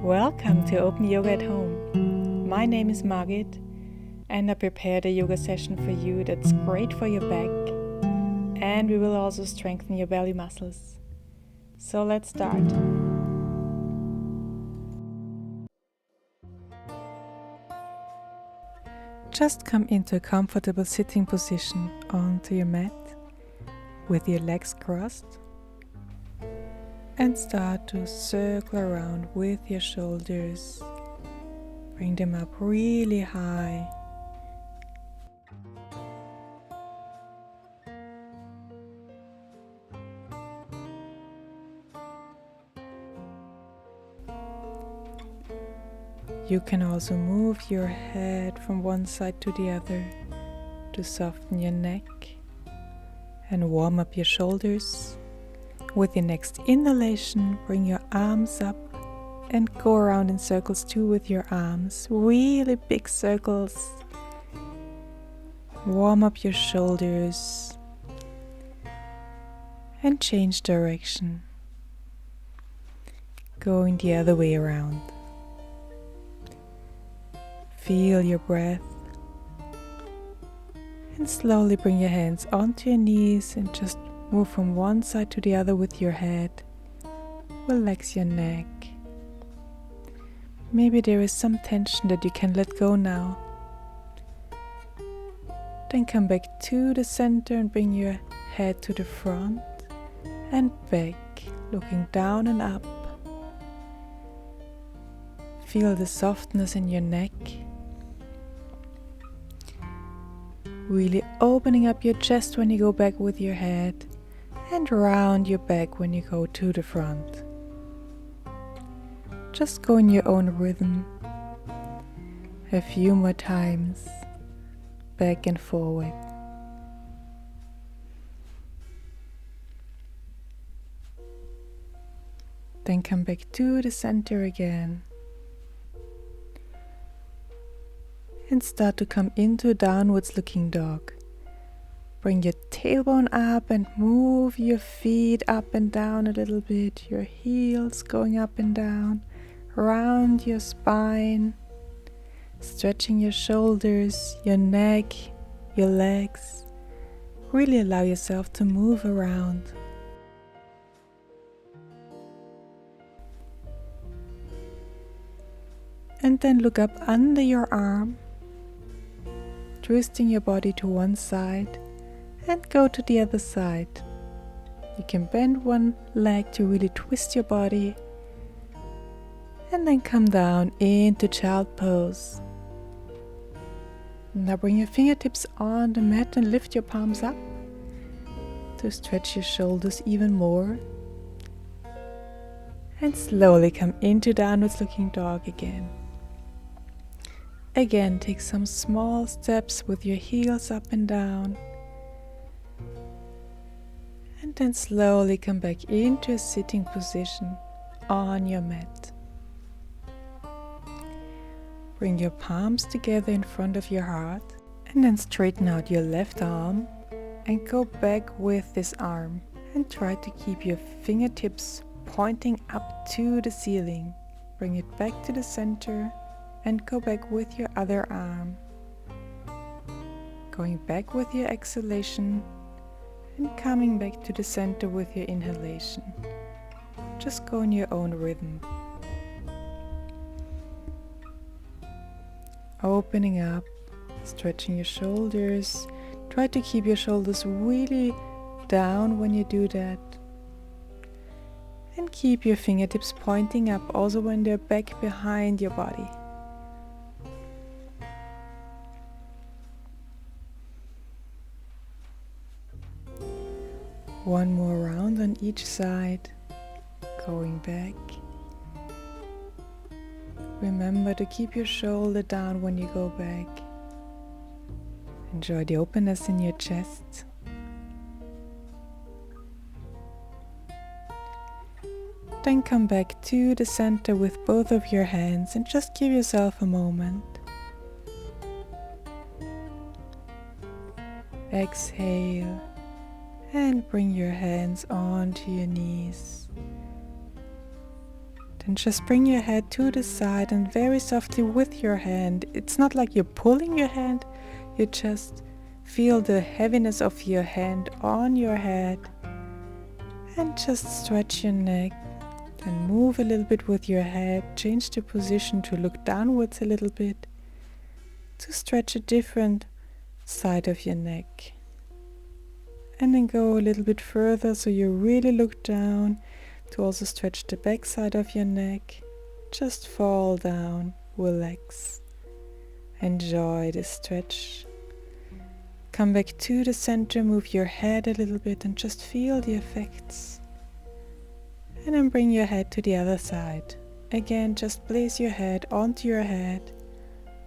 Welcome to Open Yoga at Home. My name is Margit and I prepared a yoga session for you that's great for your back, and we will also strengthen your belly muscles. So let's start. Just come into a comfortable sitting position onto your mat with your legs crossed and start to circle around with your shoulders. Bring them up really high. You can also move your head from one side to the other to soften your neck and warm up your shoulders. With your next inhalation, bring your arms up and go around in circles too with your arms, really big circles. Warm up your shoulders and change direction. Going the other way around. Feel your breath and slowly bring your hands onto your knees and just move from one side to the other with your head. Relax your neck. Maybe there is some tension that you can let go now. Then come back to the center and bring your head to the front and back, looking down and up. Feel the softness in your neck. Really opening up your chest when you go back with your head and round your back when you go to the front. Just go in your own rhythm. A few more times, back and forward. Then come back to the center again. And start to come into a downwards looking dog. Bring your tailbone up and move your feet up and down a little bit. Your heels going up and down, around your spine, stretching your shoulders, your neck, your legs. Really allow yourself to move around. And then look up under your arm, twisting your body to one side and go to the other side. You can bend one leg to really twist your body and then come down into child pose. Now bring your fingertips on the mat and lift your palms up to stretch your shoulders even more. And slowly come into downwards looking dog again. Again, take some small steps with your heels up and down. And then slowly come back into a sitting position on your mat. Bring your palms together in front of your heart and then straighten out your left arm and go back with this arm and try to keep your fingertips pointing up to the ceiling. Bring it back to the center and go back with your other arm. Going back with your exhalation and coming back to the center with your inhalation. Just go in your own rhythm. Opening up, stretching your shoulders. Try to keep your shoulders really down when you do that. And keep your fingertips pointing up also when they're back behind your body. One more round on each side, going back. Remember to keep your shoulder down when you go back. Enjoy the openness in your chest. Then come back to the center with both of your hands and just give yourself a moment. Exhale. And bring your hands onto your knees. And just bring your head to the side and very softly with your hand. It's not like you're pulling your hand, you just feel the heaviness of your hand on your head. And just stretch your neck and move a little bit with your head. Change the position to look downwards a little bit, to stretch a different side of your neck. And then go a little bit further so you really look down, to also stretch the back side of your neck. Just fall down, relax, enjoy the stretch. Come back to the center, move your head a little bit and just feel the effects. And then bring your head to the other side. Again, just place your head onto your head,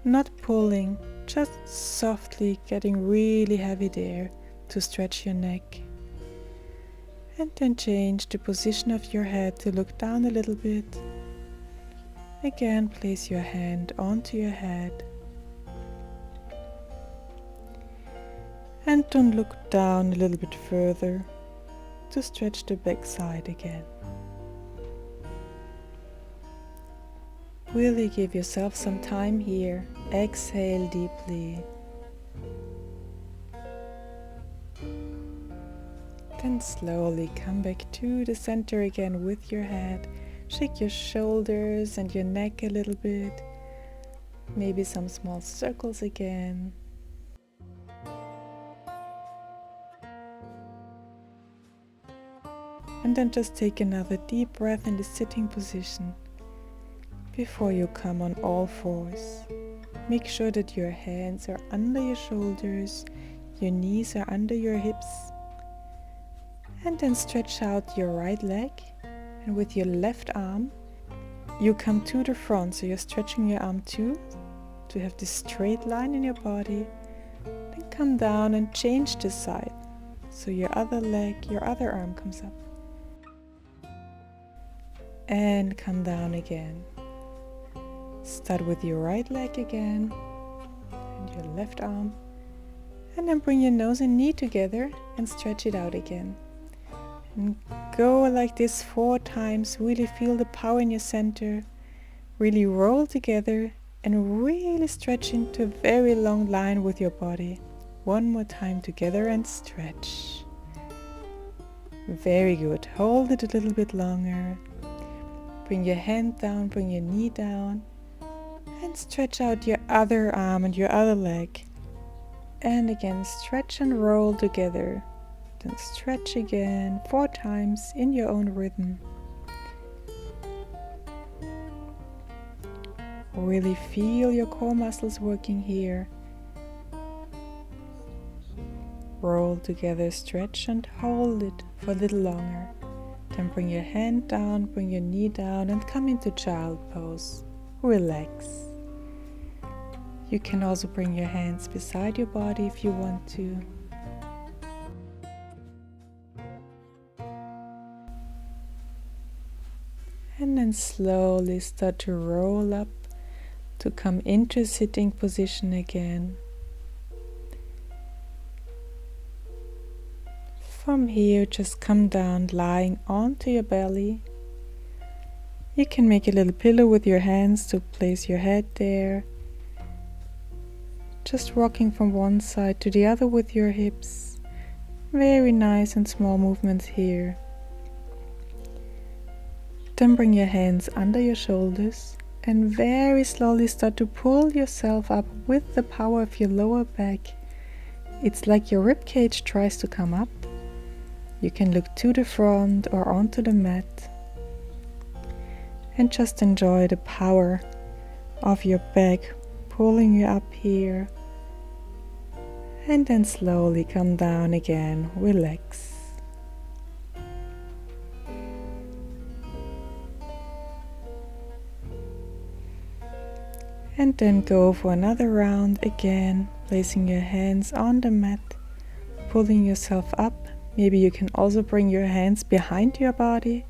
not pulling, just softly getting really heavy there to stretch your neck. And then change the position of your head to look down a little bit. Again, place your hand onto your head. And then look down a little bit further to stretch the back side again. Really give yourself some time here. Exhale deeply. Then slowly come back to the center again with your head. Shake your shoulders and your neck a little bit. Maybe some small circles again. And then just take another deep breath in the sitting position before you come on all fours. Make sure that your hands are under your shoulders, your knees are under your hips. And then stretch out your right leg, and with your left arm you come to the front, so you're stretching your arm too to have this straight line in your body. Then come down and change the side, so your other leg, your other arm comes up. And come down again. Start with your right leg again and your left arm, and then bring your nose and knee together and stretch it out again. And go like this 4 times. Really feel the power in your center. Really roll together and really stretch into a very long line with your body. One more time together and stretch. Very good. Hold it a little bit longer. Bring your hand down, bring your knee down, and stretch out your other arm and your other leg. And again, stretch and roll together. Then stretch again 4 times in your own rhythm. Really feel your core muscles working here. Roll together, stretch and hold it for a little longer. Then bring your hand down, bring your knee down and come into child pose. Relax. You can also bring your hands beside your body if you want to. And then slowly start to roll up to come into a sitting position again. From here, just come down lying onto your belly. You can make a little pillow with your hands to place your head there. Just rocking from one side to the other with your hips. Very nice and small movements here. Then bring your hands under your shoulders and very slowly start to pull yourself up with the power of your lower back. It's like your rib cage tries to come up. You can look to the front or onto the mat and just enjoy the power of your back pulling you up here. And then slowly come down again, relax. And then go for another round again, placing your hands on the mat, pulling yourself up. Maybe you can also bring your hands behind your body.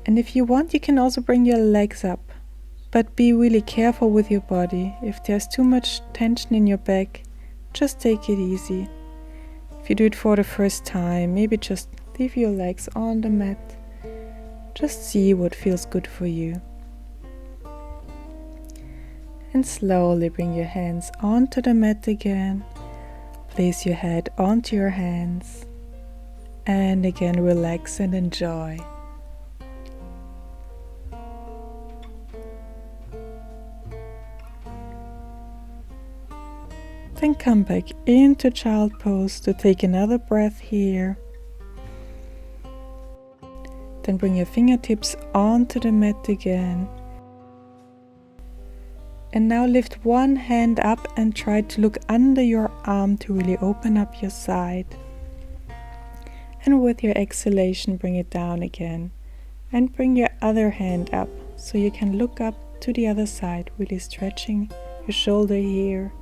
And if you want, you can also bring your legs up. But be really careful with your body. If there's too much tension in your back, just take it easy. If you do it for the first time, maybe just leave your legs on the mat Just see what feels good for you. And slowly bring your hands onto the mat again. Place your head onto your hands. And again, relax and enjoy. Then come back into child pose to take another breath here. Then bring your fingertips onto the mat again. And now lift one hand up and try to look under your arm to really open up your side. And with your exhalation, bring it down again. And bring your other hand up so you can look up to the other side, really stretching your shoulder here.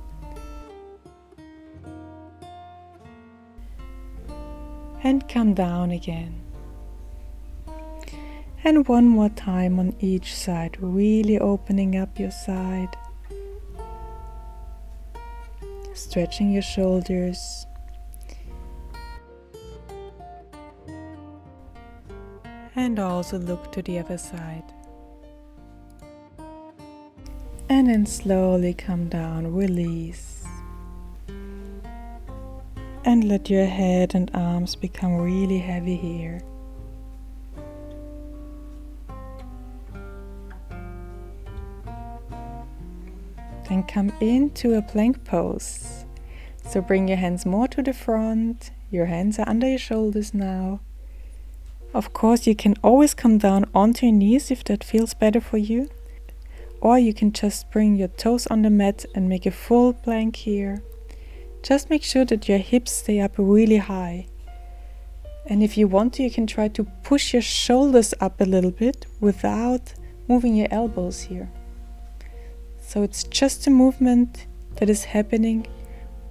And come down again. And one more time on each side, really opening up your side. Stretching your shoulders. And also look to the other side. And then slowly come down, release. And let your head and arms become really heavy here. Then come into a plank pose. So bring your hands more to the front. Your hands are under your shoulders now. Of course, you can always come down onto your knees if that feels better for you. Or you can just bring your toes on the mat and make a full plank here. Just make sure that your hips stay up really high. And if you want to, you can try to push your shoulders up a little bit without moving your elbows here. So it's just a movement that is happening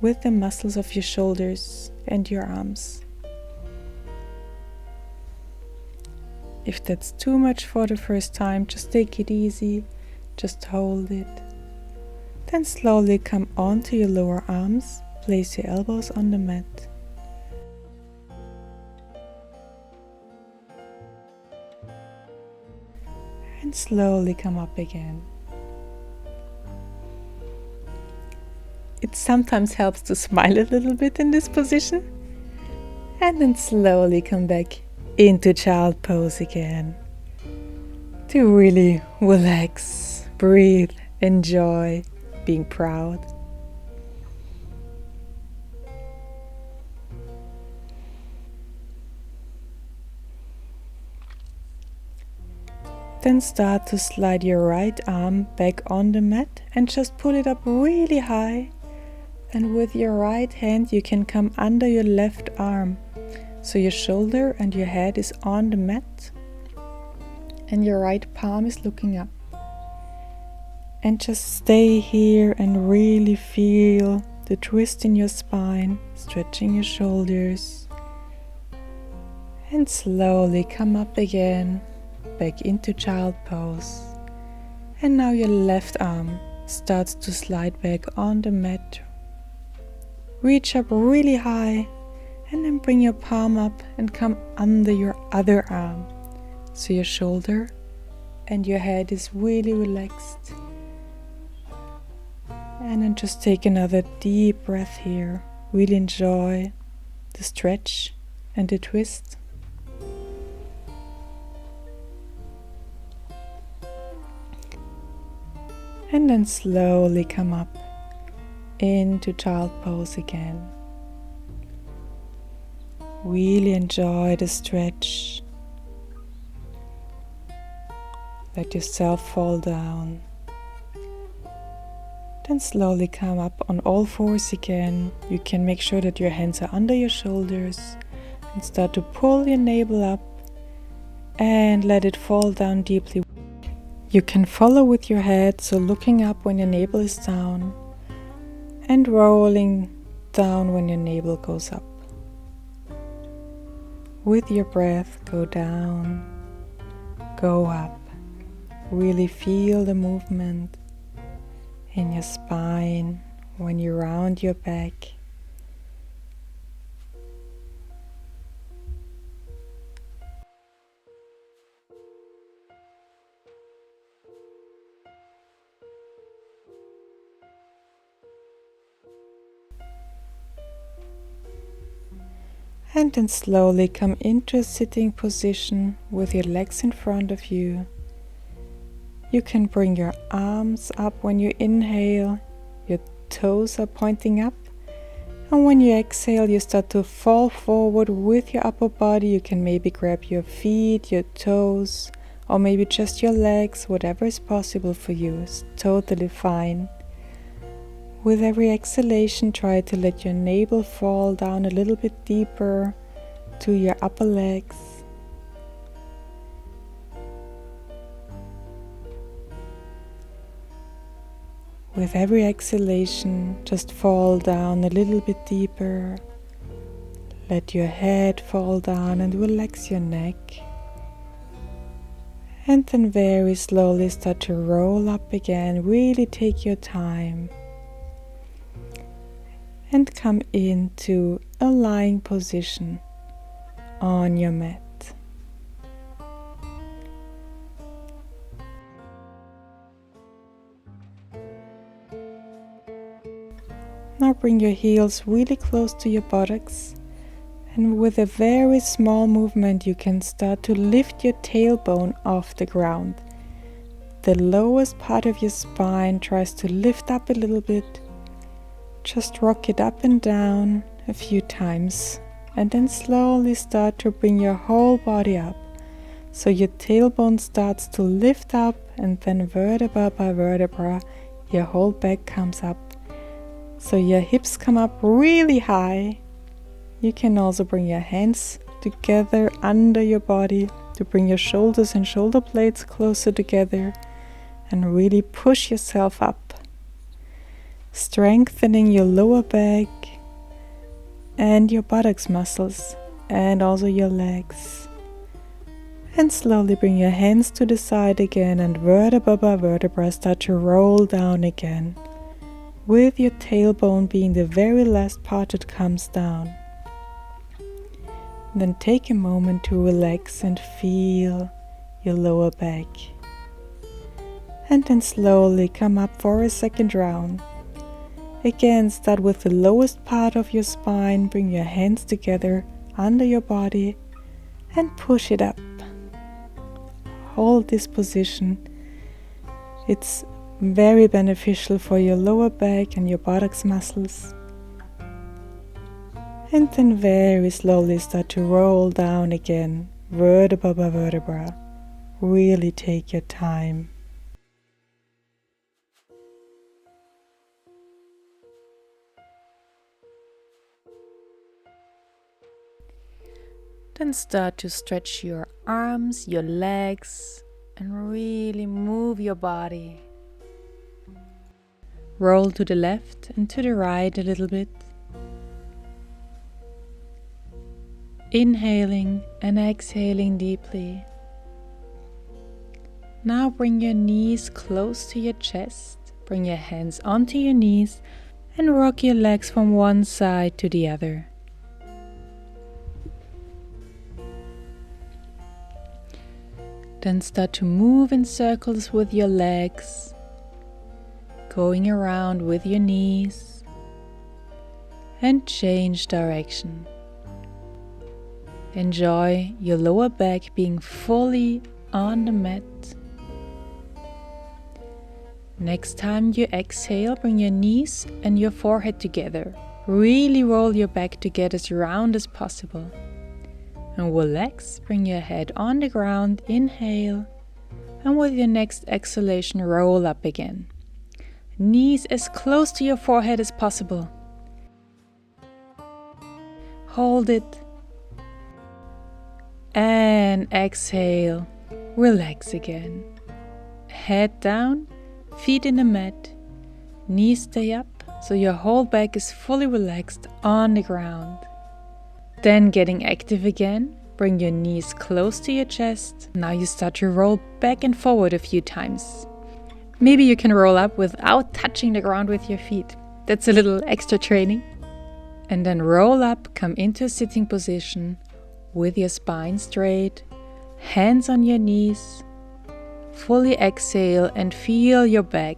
with the muscles of your shoulders and your arms. If that's too much for the first time, just take it easy, just hold it. Then slowly come onto your lower arms, place your elbows on the mat. And slowly come up again. It sometimes helps to smile a little bit in this position. And then slowly come back into child pose again. To really relax, breathe, enjoy, being proud. Then start to slide your right arm back on the mat and just pull it up really high. And with your right hand you can come under your left arm. So your shoulder and your head is on the mat. And your right palm is looking up. And just stay here and really feel the twist in your spine, stretching your shoulders. And slowly come up again, back into child pose. And now your left arm starts to slide back on the mat. Reach up really high and then bring your palm up and come under your other arm. So your shoulder and your head is really relaxed. And then just take another deep breath here. Really enjoy the stretch and the twist. And then slowly come up into child pose again. Really enjoy the stretch. Let yourself fall down. Then slowly come up on all fours again. You can make sure that your hands are under your shoulders and start to pull your navel up and let it fall down deeply. You can follow with your head, so looking up when your navel is down and rolling down when your navel goes up. With your breath, go down, go up. Really feel the movement in your spine when you round your back. And then slowly come into a sitting position with your legs in front of you. You can bring your arms up when you inhale, your toes are pointing up. And when you exhale, you start to fall forward with your upper body. You can maybe grab your feet, your toes, or maybe just your legs. Whatever is possible for you is totally fine. With every exhalation, try to let your navel fall down a little bit deeper to your upper legs. With every exhalation, just fall down a little bit deeper. Let your head fall down and relax your neck. And then very slowly start to roll up again. Really take your time. And come into a lying position on your mat. Now bring your heels really close to your buttocks, and with a very small movement you can start to lift your tailbone off the ground. The lowest part of your spine tries to lift up a little bit. Just rock it up and down a few times, and then slowly start to bring your whole body up. So your tailbone starts to lift up, and then vertebra by vertebra, your whole back comes up. So your hips come up really high. You can also bring your hands together under your body to bring your shoulders and shoulder blades closer together and really push yourself up. Strengthening your lower back and your buttocks muscles and also your legs. And slowly bring your hands to the side again, and vertebra by vertebra start to roll down again, with your tailbone being the very last part that comes down. Then take a moment to relax and feel your lower back. And then slowly come up for a second round. Again, start with the lowest part of your spine, bring your hands together under your body and push it up. Hold this position. It's very beneficial for your lower back and your buttocks muscles. And then very slowly start to roll down again, vertebra by vertebra. Really take your time. Then start to stretch your arms, your legs, and really move your body. Roll to the left and to the right a little bit. Inhaling and exhaling deeply. Now bring your knees close to your chest. Bring your hands onto your knees and rock your legs from one side to the other. Then start to move in circles with your legs, going around with your knees, and change direction. Enjoy your lower back being fully on the mat. Next time you exhale, bring your knees and your forehead together. Really roll your back to get as round as possible. And relax, bring your head on the ground, inhale, and with your next exhalation, roll up again. Knees as close to your forehead as possible. Hold it. And exhale, relax again. Head down, feet in the mat, knees stay up, so your whole back is fully relaxed on the ground. Then getting active again, bring your knees close to your chest. Now you start to roll back and forward a few times. Maybe you can roll up without touching the ground with your feet. That's a little extra training. And then roll up, come into a sitting position with your spine straight, hands on your knees. Fully exhale and feel your back,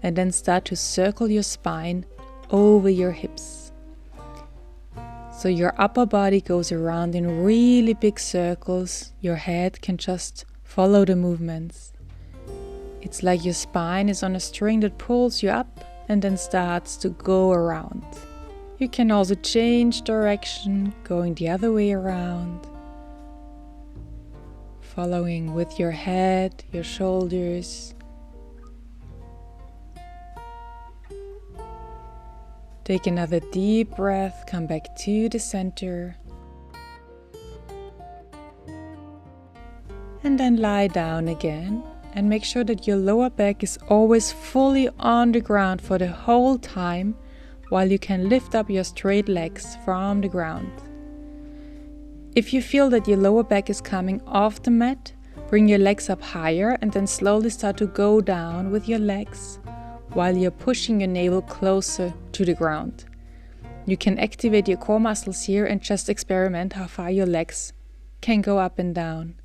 and then start to circle your spine over your hips. So your upper body goes around in really big circles. Your head can just follow the movements. It's like your spine is on a string that pulls you up and then starts to go around. You can also change direction, going the other way around. Following with your head, your shoulders. Take another deep breath, come back to the center. And then lie down again and make sure that your lower back is always fully on the ground for the whole time, while you can lift up your straight legs from the ground. If you feel that your lower back is coming off the mat, bring your legs up higher and then slowly start to go down with your legs while you're pushing your navel closer to the ground. You can activate your core muscles here and just experiment how far your legs can go up and down.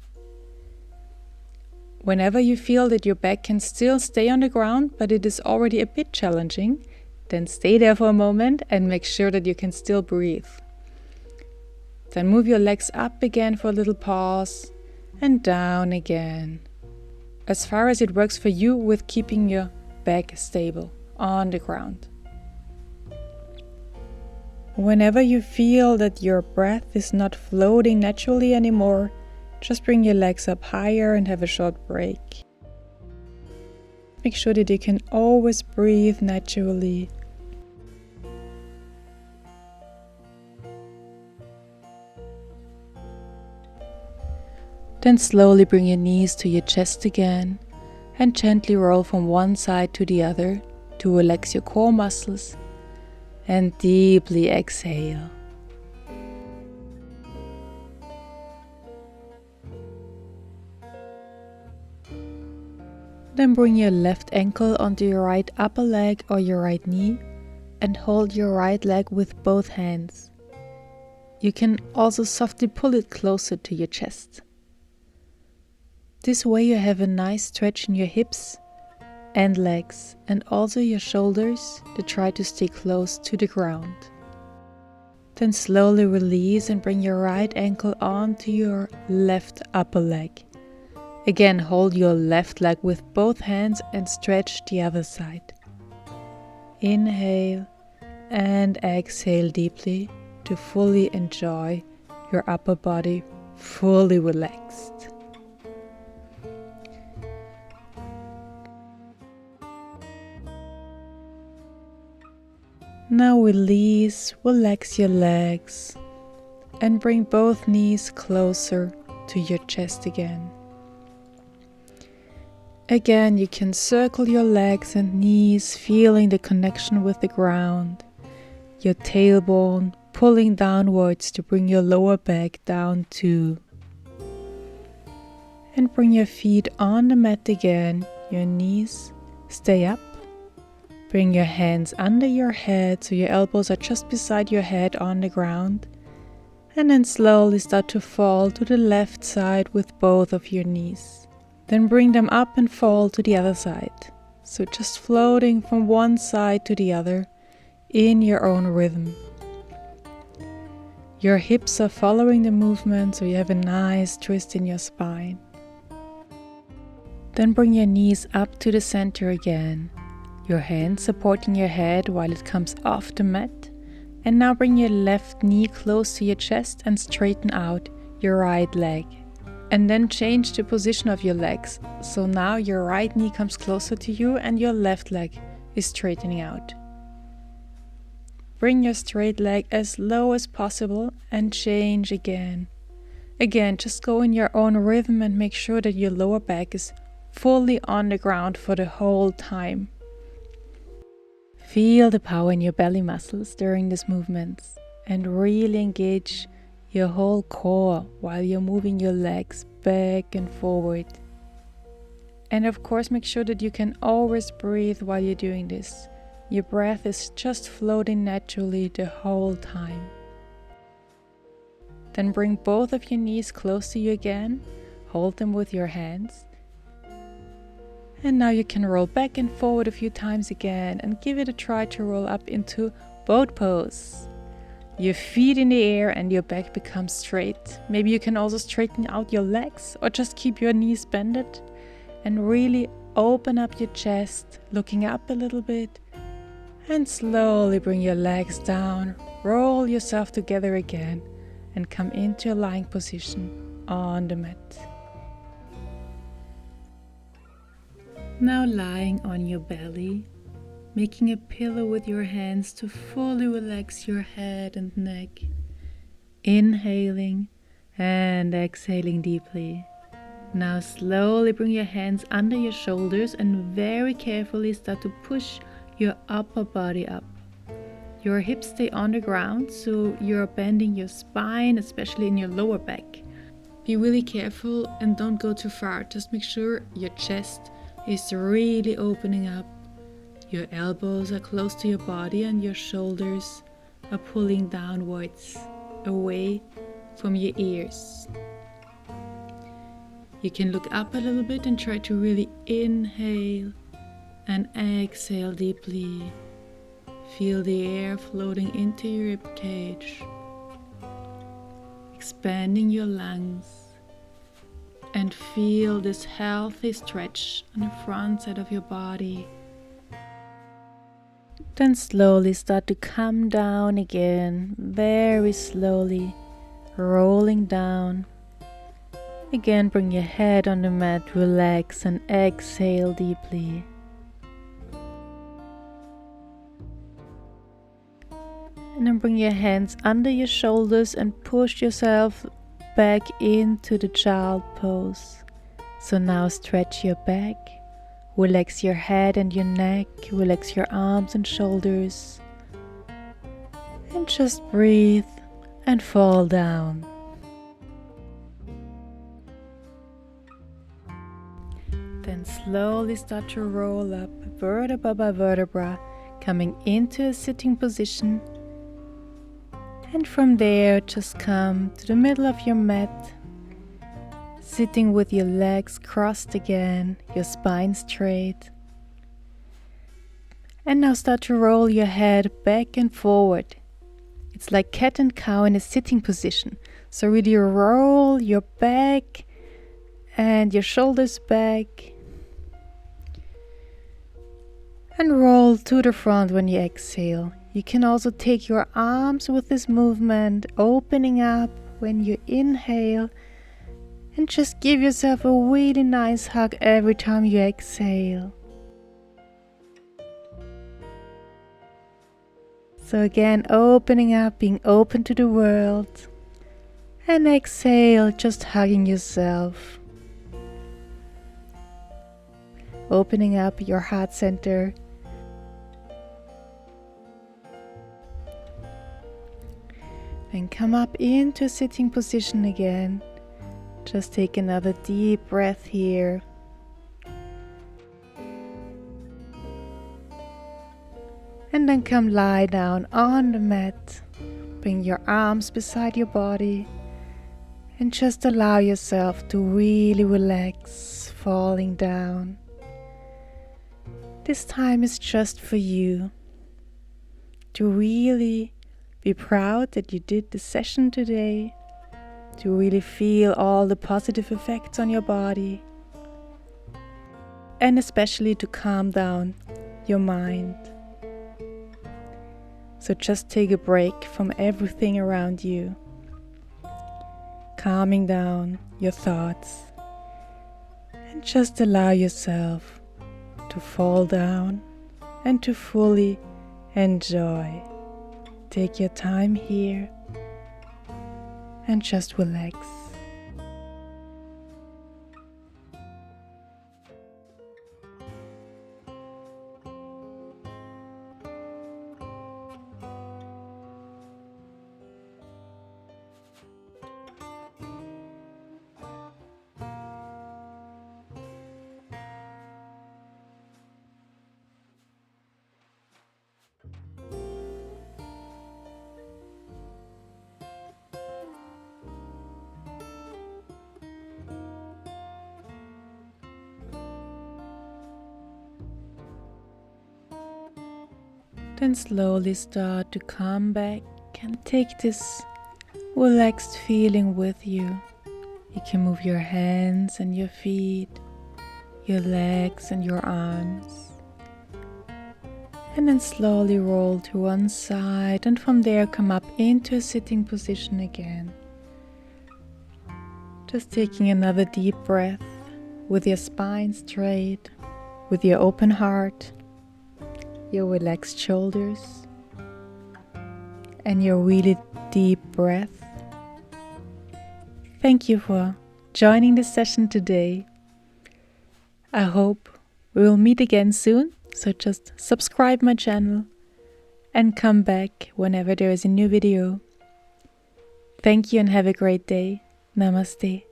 Whenever you feel that your back can still stay on the ground, but it is already a bit challenging, then stay there for a moment and make sure that you can still breathe. Then move your legs up again for a little pause and down again. As far as it works for you with keeping your back stable on the ground. Whenever you feel that your breath is not floating naturally anymore, just bring your legs up higher and have a short break. Make sure that you can always breathe naturally. Then slowly bring your knees to your chest again and gently roll from one side to the other to relax your core muscles and deeply exhale. Then bring your left ankle onto your right upper leg or your right knee and hold your right leg with both hands. You can also softly pull it closer to your chest. This way you have a nice stretch in your hips and legs and also your shoulders that try to stay close to the ground. Then slowly release and bring your right ankle onto your left upper leg. Again, hold your left leg with both hands and stretch the other side. Inhale and exhale deeply to fully enjoy your upper body fully relaxed. Now release, relax your legs and bring both knees closer to your chest again. Again, you can circle your legs and knees, feeling the connection with the ground. Your tailbone pulling downwards to bring your lower back down too. And bring your feet on the mat again, your knees stay up. Bring your hands under your head so your elbows are just beside your head on the ground. And then slowly start to fall to the left side with both of your knees. Then bring them up and fall to the other side. So just floating from one side to the other in your own rhythm. Your hips are following the movement, so you have a nice twist in your spine. Then bring your knees up to the center again. Your hands supporting your head while it comes off the mat. And now bring your left knee close to your chest and straighten out your right leg. And then change the position of your legs. So now your right knee comes closer to you and your left leg is straightening out. Bring your straight leg as low as possible and change again. Again, just go in your own rhythm and make sure that your lower back is fully on the ground for the whole time. Feel the power in your belly muscles during these movements and really engage your whole core while you're moving your legs back and forward. And of course, make sure that you can always breathe while you're doing this. Your breath is just floating naturally the whole time. Then bring both of your knees close to you again. Hold them with your hands. And now you can roll back and forward a few times again and give it a try to roll up into boat pose. Your feet in the air and your back becomes straight. Maybe you can also straighten out your legs or just keep your knees bended and really open up your chest, looking up a little bit, and slowly bring your legs down. Roll yourself together again and come into a lying position on the mat. Now lying on your belly, making a pillow with your hands to fully relax your head and neck. Inhaling and exhaling deeply. Now slowly bring your hands under your shoulders and very carefully start to push your upper body up. Your hips stay on the ground, so you're bending your spine, especially in your lower back. Be really careful and don't go too far. Just make sure your chest is really opening up. Your elbows are close to your body and your shoulders are pulling downwards, away from your ears. You can look up a little bit and try to really inhale and exhale deeply. Feel the air floating into your ribcage, expanding your lungs, and feel this healthy stretch on the front side of your body. Then slowly start to come down again, very slowly, rolling down. Again, bring your head on the mat, relax and exhale deeply. And then bring your hands under your shoulders and push yourself back into the child pose. So now stretch your back, relax your head and your neck, relax your arms and shoulders, and just breathe and fall down. Then slowly start to roll up vertebra by vertebra, coming into a sitting position. And from there, just come to the middle of your mat, sitting with your legs crossed again, your spine straight. And now start to roll your head back and forward. It's like cat and cow in a sitting position. So really roll your back and your shoulders back. And roll to the front when you exhale. You can also take your arms with this movement, opening up when you inhale, and just give yourself a really nice hug every time you exhale. So again, opening up, being open to the world, and exhale, just hugging yourself. Opening up your heart center. And come up into a sitting position again. Just take another deep breath here. And then come lie down on the mat. Bring your arms beside your body. And just allow yourself to really relax, falling down. This time is just for you. To really be proud that you did the session today, to really feel all the positive effects on your body, and especially to calm down your mind. So just take a break from everything around you, calming down your thoughts, and just allow yourself to fall down and to fully enjoy. Take your time here and just relax. Then slowly start to come back can take this relaxed feeling with you. You can move your hands and your feet, your legs and your arms. And then slowly roll to one side, and from there come up into a sitting position again. Just taking another deep breath with your spine straight, with your open heart, your relaxed shoulders, and your really deep breath. Thank you for joining this session today. I hope we will meet again soon, so just subscribe my channel and come back whenever there is a new video. Thank you and have a great day. Namaste.